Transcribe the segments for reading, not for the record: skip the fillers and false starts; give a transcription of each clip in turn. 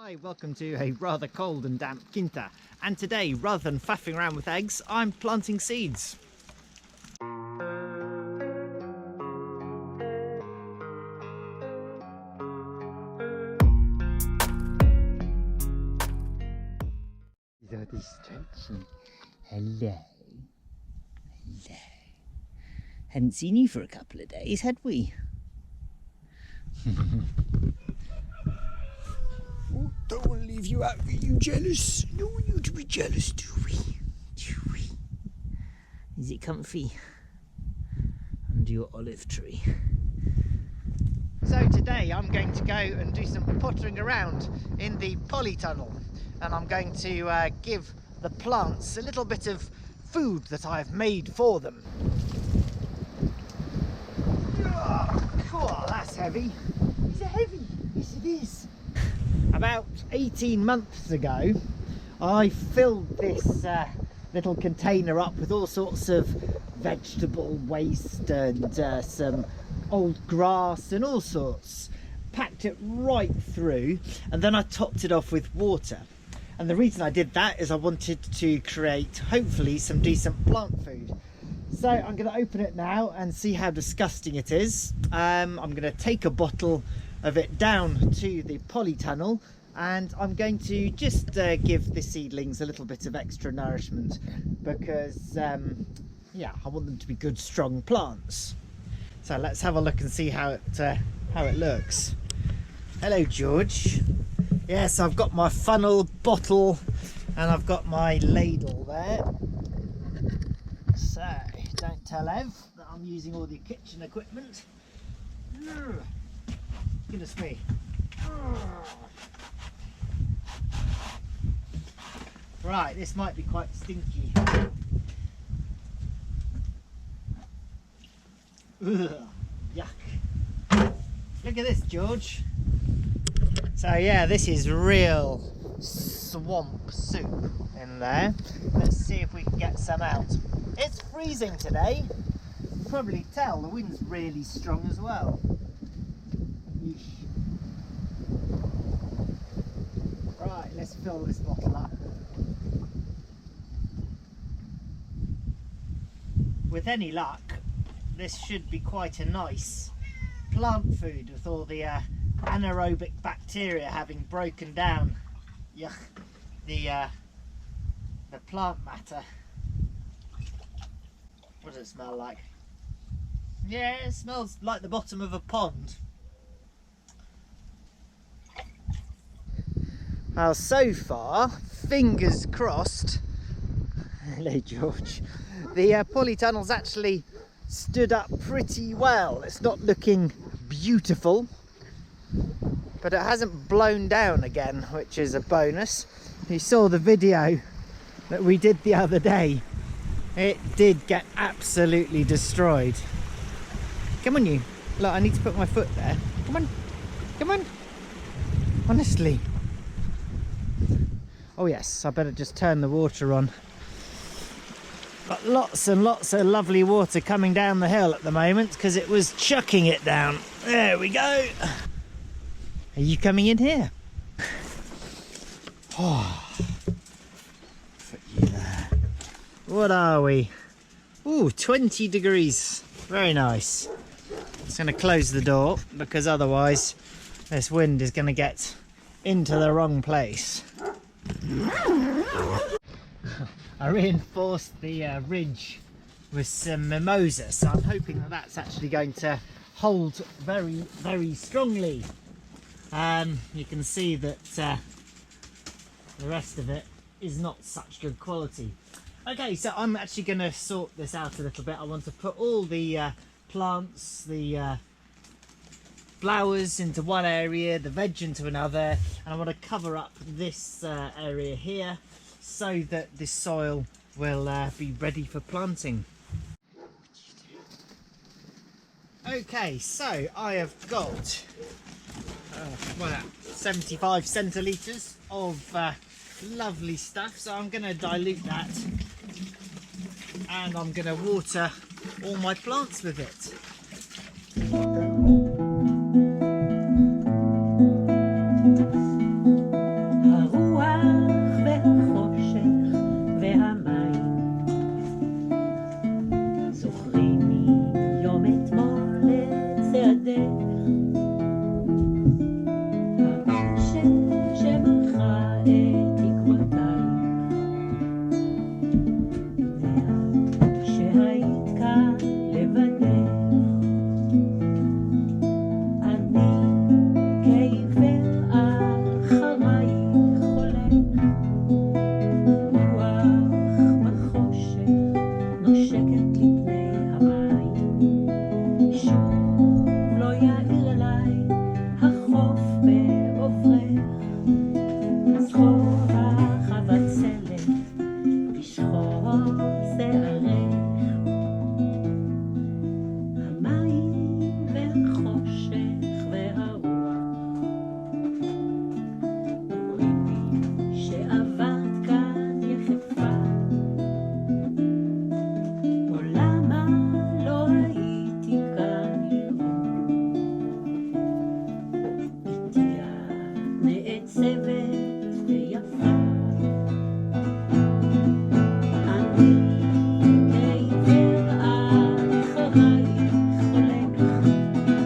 Hi, welcome to a rather cold and damp quinta, and today, rather than faffing around with eggs, I'm planting seeds. That is stretching. Hello. Hello. Hadn't seen you for a couple of days, had we? Oh, don't want to leave you out. Are you jealous? Don't want you to be jealous, do we? Do we? Is it comfy? Under your olive tree. So today I'm going to go and do some pottering around in the polytunnel, and I'm going to give the plants a little bit of food that I've made for them. Oh, cool, that's heavy. Is it heavy? Yes, it is. About 18 months ago, I filled this little container up with all sorts of vegetable waste and some old grass and all sorts. Packed it right through, and then I topped it off with water. And the reason I did that is I wanted to create, hopefully, some decent plant food. So I'm going to open it now and see how disgusting it is. I'm going to take a bottle of it down to the polytunnel, and I'm going to just give the seedlings a little bit of extra nourishment because yeah, I want them to be good strong plants. So let's have a look and see how it looks. Hello, George. Yes, I've got my funnel, bottle, and I've got my ladle there. So don't tell Ev that I'm using all the kitchen equipment. Goodness me. Right, this might be quite stinky. Ugh, yuck. Look at this, George. So yeah, this is real swamp soup in there. Let's see if we can get some out. It's freezing today. You can probably tell the wind's really strong as well. Yeesh. Right, let's fill this bottle up. With any luck, this should be quite a nice plant food with all the anaerobic bacteria having broken down the plant matter. What does it smell like? Yeah, it smells like the bottom of a pond. Well, so far, fingers crossed. Hello, George. The polytunnel's actually stood up pretty well. It's not looking beautiful, but it hasn't blown down again, which is a bonus. You saw the video that we did the other day. It did get absolutely destroyed. Come on, you. Look, I need to put my foot there. Come on. Come on. Honestly. Oh yes, I better just turn the water on. Got lots and lots of lovely water coming down the hill at the moment because it was chucking it down. There we go. Are you coming in here? Oh, put you there. What are we? Ooh, 20 degrees. Very nice. Just going to close the door because otherwise this wind is going to get into the wrong place. I reinforced the ridge with some mimosa, so I'm hoping that that's actually going to hold very, very strongly. You can see that the rest of it is not such good quality. Okay, so I'm actually going to sort this out a little bit. I want to put all the plants, the flowers into one area, the veg into another, and I want to cover up this area here so that this soil will be ready for planting. Okay, so I have got 75 centilitres of lovely stuff, so I'm going to dilute that and I'm going to water all my plants with it. את תקוותייך. יודע שהיית כאן לבדך, אני כעיוור אחרייך הולך. רוח בחושך נושקת לפני המים, שוב לא יאיר אליי החוף בעוברך. זכור החוות צלת בשחור שערך, המים והחושך והרוח אומרים לי שעברת כאן יחפה. ולמה לא הייתי כאן לראות? איתי את נעצבת ויפה. אני כעיוור אחרייך הולך. רוח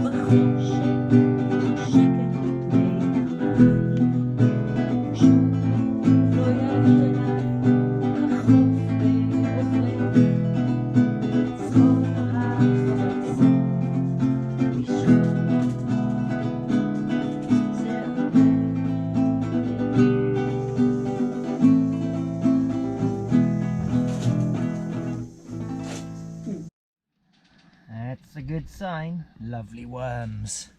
בחושך נושקת לפני המים, שוב לא יאיר אליי החוף בעוברך. זכור החוות צלת בשחור That's a good sign. Lovely worms.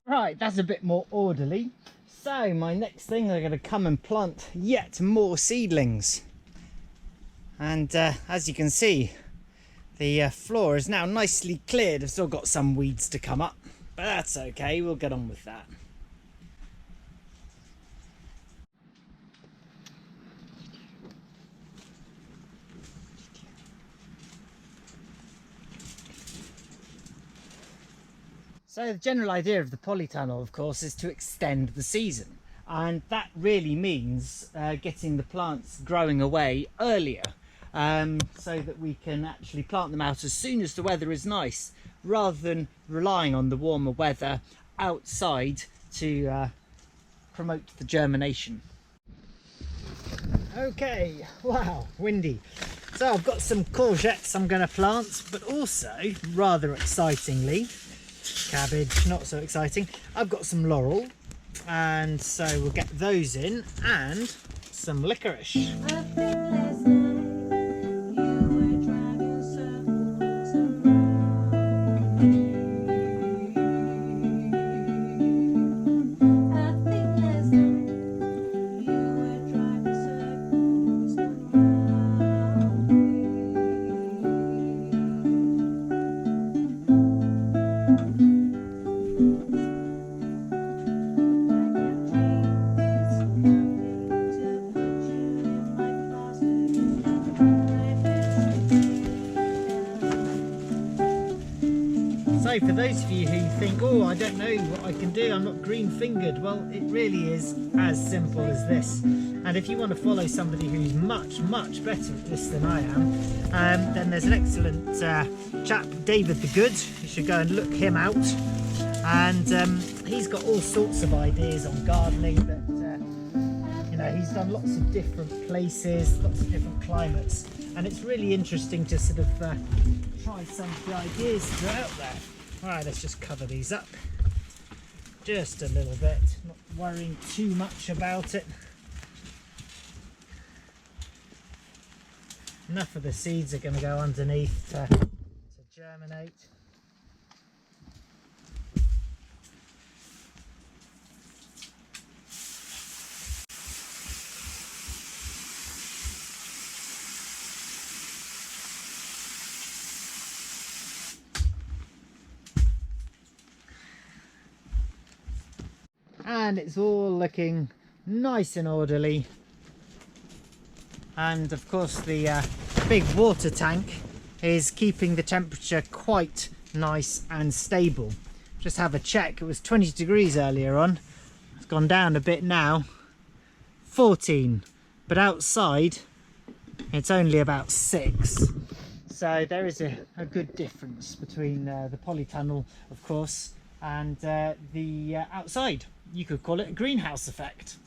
Right, that's a bit more orderly. So my next thing, I'm going to come and plant yet more seedlings. And as you can see, the floor is now nicely cleared. I've still got some weeds to come up, but that's okay, we'll get on with that. So the general idea of the polytunnel, of course, is to extend the season, and that really means getting the plants growing away earlier, so that we can actually plant them out as soon as the weather is nice, rather than relying on the warmer weather outside to promote the germination. Okay, wow, windy. So I've got some courgettes I'm going to plant, but also, rather excitingly, cabbage, not so exciting, I've got some laurel, and so we'll get those in, and some licorice. I think last night you were driving circles around me. I think last night you were driving circles around me. So for those of you who think, oh, I don't know what I can do, I'm not green fingered, well, it really is as simple as this. And if you want to follow somebody who's much better at this than I am, then there's an excellent chap, David the Good. You should go and look him out. And he's got all sorts of ideas on gardening that you know, he's done lots of different places, lots of different climates, and it's really interesting to sort of try some of the ideas that are out there. Alright, let's just cover these up just a little bit, not worrying too much about it. Enough of the seeds are going to go underneath to germinate. And it's all looking nice and orderly, and of course the big water tank is keeping the temperature quite nice and stable. Just have a check, it was 20 degrees earlier on, it's gone down a bit now, 14, but outside it's only about 6. So there is a good difference between the polytunnel, of course, and the outside. You could call it a greenhouse effect.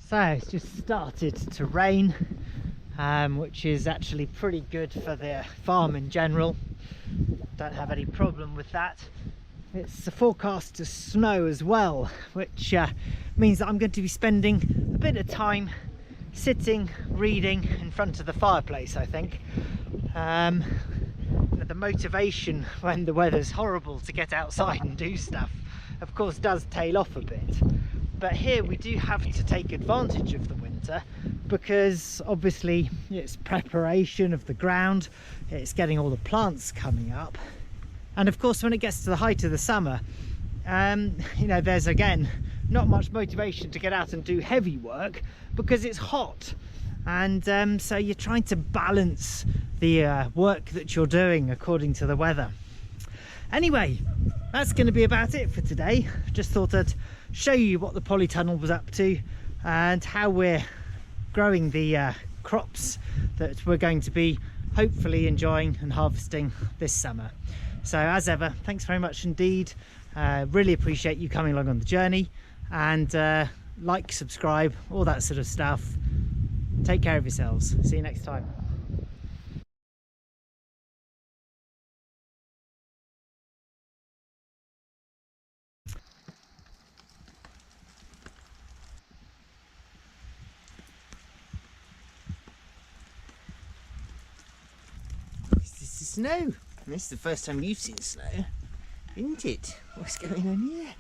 So it's just started to rain, which is actually pretty good for the farm in general. Don't have any problem with that. It's forecast to snow as well, which means that I'm going to be spending a bit of time sitting reading in front of the fireplace, I think. The motivation when the weather's horrible to get outside and do stuff, of course, does tail off a bit. But here we do have to take advantage of the winter, because obviously it's preparation of the ground, it's getting all the plants coming up, and of course when it gets to the height of the summer, you know, there's again not much motivation to get out and do heavy work because it's hot, and so you're trying to balance the work that you're doing according to the weather. Anyway, that's going to be about it for today. Just thought I'd show you what the polytunnel was up to and how we're growing the crops that we're going to be hopefully enjoying and harvesting this summer. So as ever, thanks very much indeed. Really appreciate you coming along on the journey, and like, subscribe, all that sort of stuff. Take care of yourselves. See you next time. This is the snow. This is the first time you've seen snow, isn't it? What's going on here?